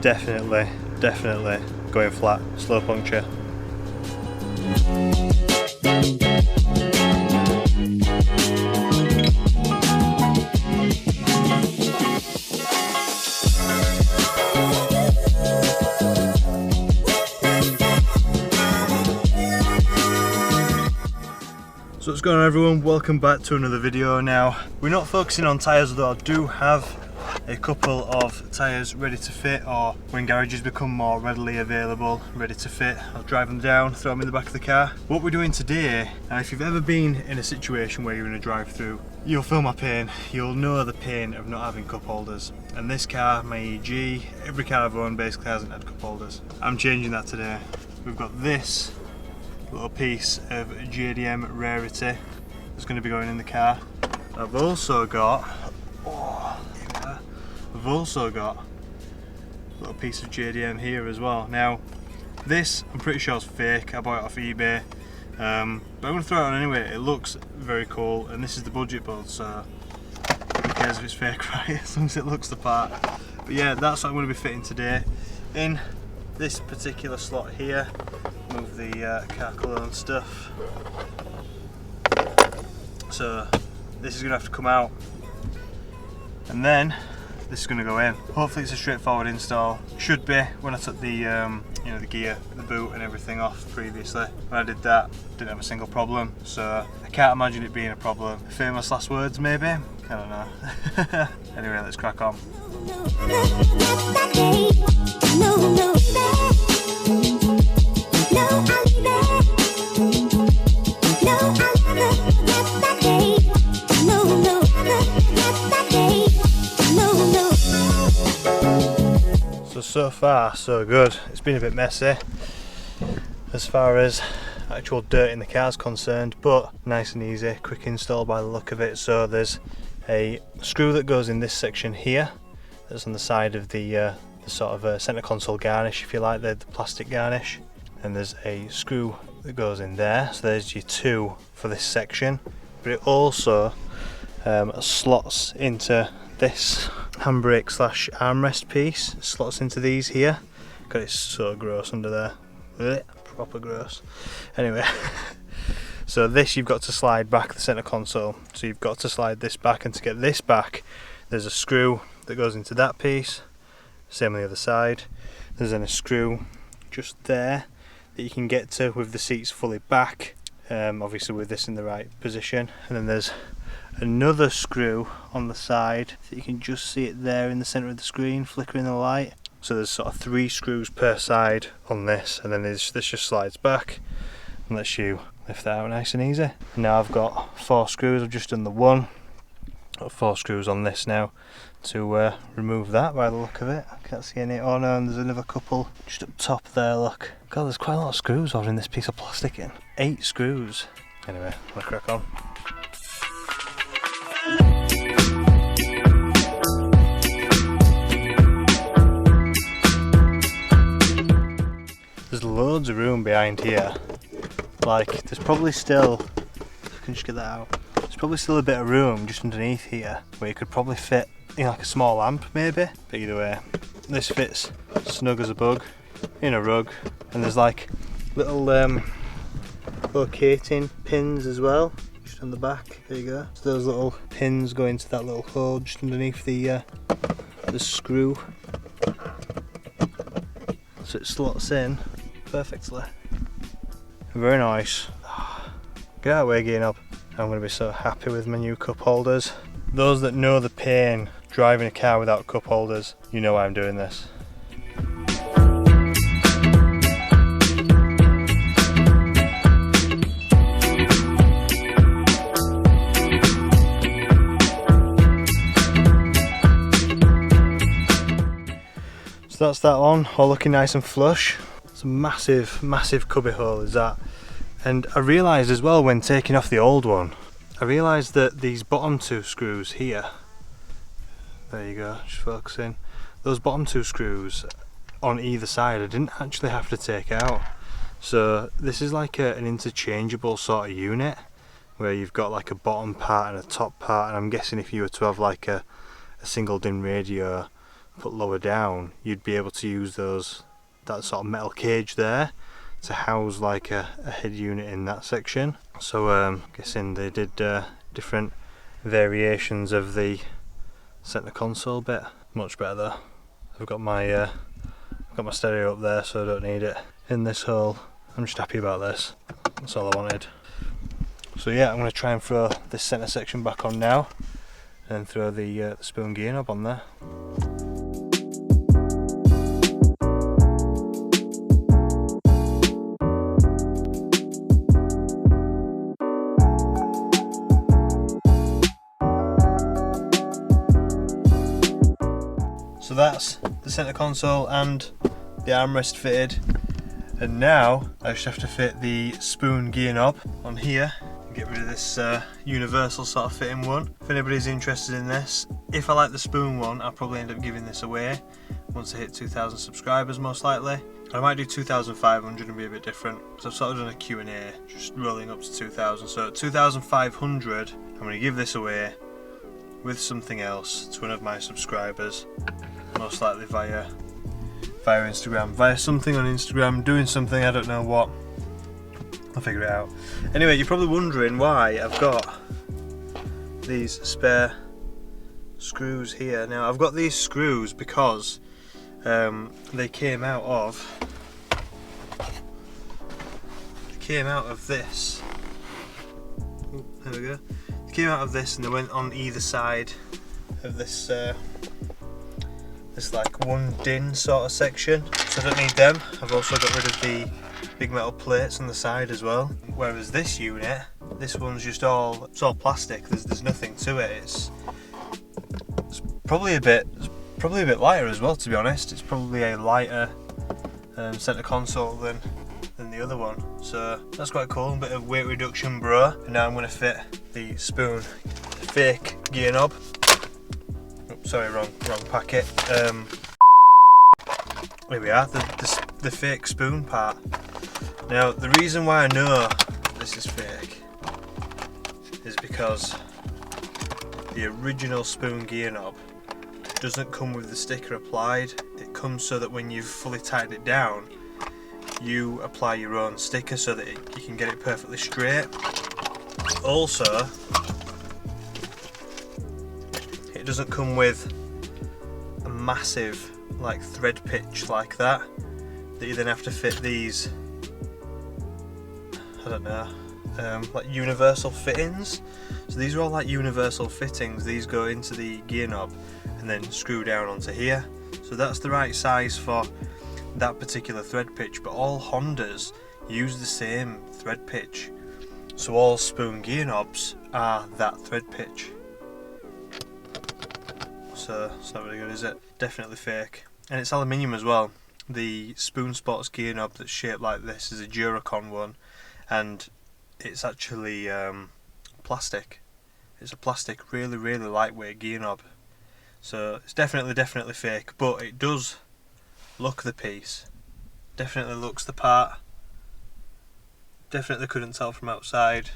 definitely going flat, slow puncture. So what's going on everyone, welcome back to another video. Now we're not focusing on tyres, although I do have a couple of tyres ready to fit, or when garages become more readily available, ready to fit, I'll drive them down, throw them in the back of the car. What we're doing today, and if you've ever been in a situation where you're in a drive-through, you'll feel my pain, you'll know the pain of not having cup holders. And this car, my EG, every car I've owned basically hasn't had cup holders. I'm changing that today. We've got this little piece of JDM rarity that's going to be going in the car. I've also got a little piece of JDM here as well. Now this I'm pretty sure is fake, I bought it off eBay, but I'm going to throw it on anyway. It looks very cool, and this is the budget build, so who cares if it's fake, right, as long as it looks the part. But yeah, that's what I'm going to be fitting today. In this particular slot here, move the car colour and stuff. So this is going to have to come out, and then this is going to go in. Hopefully it's a straightforward install. Should be. When I took the you know, the gear, the boot and everything off previously, when I did that, didn't have a single problem. So I can't imagine it being a problem. Famous last words maybe? I don't know. Anyway, let's crack on. So far so good. It's been a bit messy as far as actual dirt in the car is concerned, but nice and easy, quick install by the look of it. So there's a screw that goes in this section here, that's on the side of the sort of centre console garnish, if you like, the plastic garnish, and there's a screw that goes in there. So there's your two for this section, but it also slots into this handbrake slash armrest piece. It slots into these here. God, it's so gross under there. Ugh, proper gross. Anyway, so this you've got to slide back the centre console. So you've got to slide this back, and to get this back, there's a screw that goes into that piece. Same on the other side. There's then a screw just there that you can get to with the seats fully back. Obviously with this in the right position, and then there's another screw on the side that you can just see it there in the centre of the screen flickering the light. So there's sort of 3 screws per side on this, and then this just slides back and lets you lift that out nice and easy. Now I've got 4 screws, I've just done the one. Got 4 screws on this now to remove that by the look of it. I can't see any. Oh no, and there's another couple just up top there, look. God, there's quite a lot of screws holding this piece of plastic in. 8 screws. Anyway, let's crack on. There's loads of room behind here. Like, there's probably still, if I can just get that out, there's probably still a bit of room just underneath here where you could probably fit, you know, like a small lamp maybe. But either way, this fits snug as a bug in a rug, and there's like little locating pins as well, just on the back. There you go. So those little pins go into that little hole just underneath the screw, so it slots in perfectly. Very nice. Get out of the way, getting up. I'm going to be so happy with my new cup holders. Those that know the pain driving a car without cup holders, you know why I'm doing this. So that's that one, all looking nice and flush. It's a massive cubby hole is that. And I realised as well when taking off the old one, I realised that these bottom 2 screws here, there you go, just focusing, those bottom 2 screws on either side I didn't actually have to take out. So this is like an interchangeable sort of unit where you've got like a bottom part and a top part, and I'm guessing if you were to have like a single DIN radio put lower down, you'd be able to use that sort of metal cage there to house like a head unit in that section. So I'm guessing they did different variations of the centre console bit. Much better though. I've got my stereo up there, so I don't need it in this hole. I'm just happy about this. That's all I wanted. So yeah, I'm going to try and throw this centre section back on now and throw the spoon gear knob on there. So that's the centre console and the armrest fitted, and now I just have to fit the spoon gear knob on here and get rid of this universal sort of fitting one. If anybody's interested in this, if I like the spoon one, I'll probably end up giving this away once I hit 2,000 subscribers most likely. I might do 2,500 and be a bit different, because I've sort of done a Q&A just rolling up to 2,000. So at 2,500 I'm going to give this away with something else to one of my subscribers, most likely via Instagram, via something on Instagram, doing something, I don't know what, I'll figure it out. Anyway, you're probably wondering why I've got these spare screws here. Now I've got these screws because they came out of this. Oh, there we go. They came out of this and they went on either side of this this like one din sort of section, so I don't need them. I've also got rid of the big metal plates on the side as well. Whereas this unit, this one's just it's all plastic. There's nothing to it. It's probably a bit lighter as well, to be honest. It's probably a lighter centre console than the other one, so that's quite cool. A bit of weight reduction, bro. And now I'm going to fit the spoon fake gear knob. Sorry, wrong packet. Here we are, the fake spoon part. Now the reason why I know this is fake is because the original spoon gear knob doesn't come with the sticker applied. It comes so that when you've fully tightened it down, you apply your own sticker so that you can get it perfectly straight. Also, it doesn't come with a massive like thread pitch like that you then have to fit these, I don't know, like universal fittings. So these are all like universal fittings. These go into the gear knob and then screw down onto here. So that's the right size for that particular thread pitch, but all Hondas use the same thread pitch. So all spoon gear knobs are that thread pitch. So it's not really good, is it? Definitely fake. And it's aluminium as well. The Spoon Sports gear knob that's shaped like this is a Duracon one, and it's actually plastic. It's a plastic, really lightweight gear knob. So it's definitely fake, but it does look the piece. Definitely looks the part. Definitely couldn't tell from outside.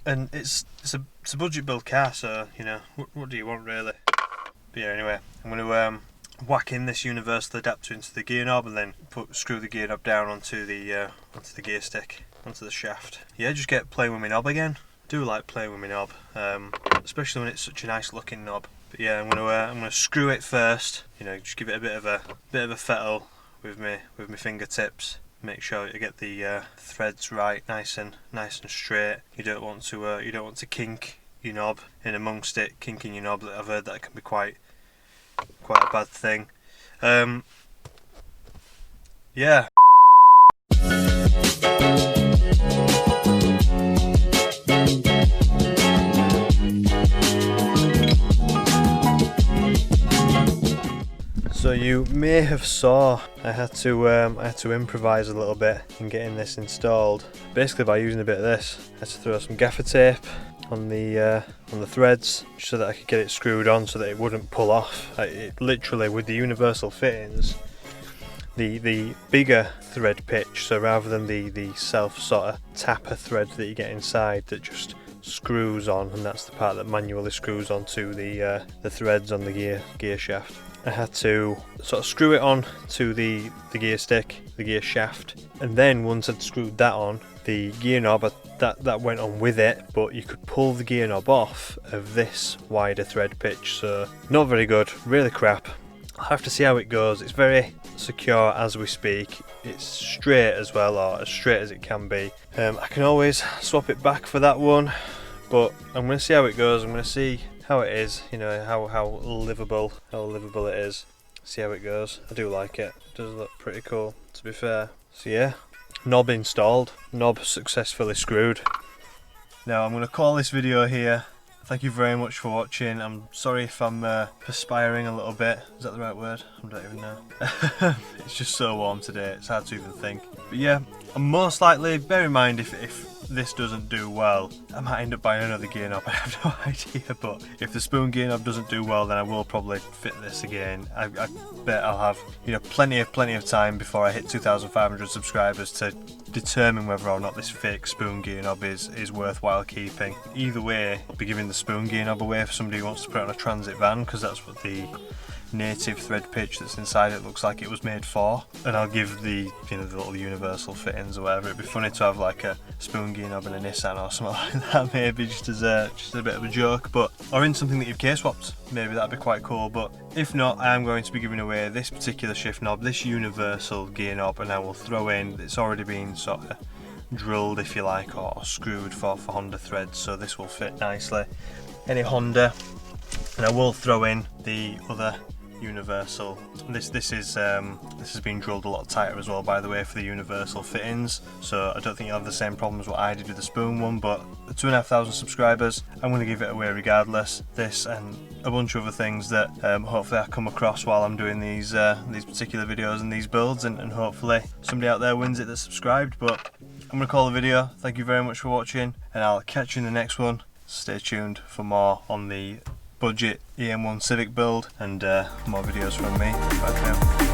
And it's a budget build car, so you know, what do you want really? But yeah, anyway, I'm going to whack in this universal adapter into the gear knob and then screw the gear knob down onto the gear stick, onto the shaft. Yeah, just get playing with my knob again. I do like playing with my knob, especially when it's such a nice looking knob. But yeah, I'm gonna screw it first. You know, just give it a bit of a fettle with my fingertips. Make sure you get the threads right, nice and straight. You don't want to kink your knob in amongst it. Kinking your knob, I've heard that can be quite a bad thing. Yeah. So you may have saw I had to improvise a little bit in getting this installed. Basically by using a bit of this, I had to throw some gaffer tape on the threads so that I could get it screwed on so that it wouldn't pull off. It literally, with the universal fittings, the bigger thread pitch, so rather than the self sort of tapper thread that you get inside that just screws on, and that's the part that manually screws onto the threads on the gear shaft. I had to sort of screw it on to the gear stick, the gear shaft, and then once I'd screwed that on, the gear knob, that went on with it, but you could pull the gear knob off of this wider thread pitch, so not very good, really crap. I'll have to see how it goes. It's very secure as we speak. It's straight as well, or as straight as it can be. I can always swap it back for that one, but I'm going to see how it goes. I'm going to see how it is, you know, how livable it is. See how it goes. I do like it. It does look pretty cool, to be fair. So yeah, knob installed, knob successfully screwed. Now I'm going to call this video here. Thank you very much for watching. I'm sorry if I'm perspiring a little bit. Is that the right word? I don't even know. It's just so warm today, it's hard to even think. But yeah, and most likely, bear in mind if this doesn't do well, I might end up buying another gear knob, I have no idea. But if the spoon gear knob doesn't do well, then I will probably fit this again. I bet I'll have, you know, plenty of time before I hit 2,500 subscribers to determine whether or not this fake spoon gear knob is worthwhile keeping. Either way, I'll be giving the spoon gear knob away for somebody who wants to put it on a transit van, because that's what the native thread pitch that's inside it looks like it was made for. And I'll give the, you know, the little universal fittings or whatever. It'd be funny to have like a spoon gear knob in a Nissan or something like that, maybe just as a bit of a joke, but or in something that you've case swapped, maybe that'd be quite cool. But if not, I am going to be giving away this particular shift knob, this universal gear knob, and I will throw in, it's already been sort of drilled if you like, or screwed for Honda threads, so this will fit nicely any Honda. And I will throw in the other universal. This has been drilled a lot tighter as well, by the way, for the universal fittings, so I don't think you'll have the same problems what I did with the spoon one. But at 2,500 subscribers, I'm going to give it away regardless. This and a bunch of other things that hopefully I come across while I'm doing these particular videos and these builds, and hopefully somebody out there wins it that's subscribed. But I'm going to call the video. Thank you very much for watching, and I'll catch you in the next one. Stay tuned for more on the budget EM1 Civic build and more videos from me. Bye for now.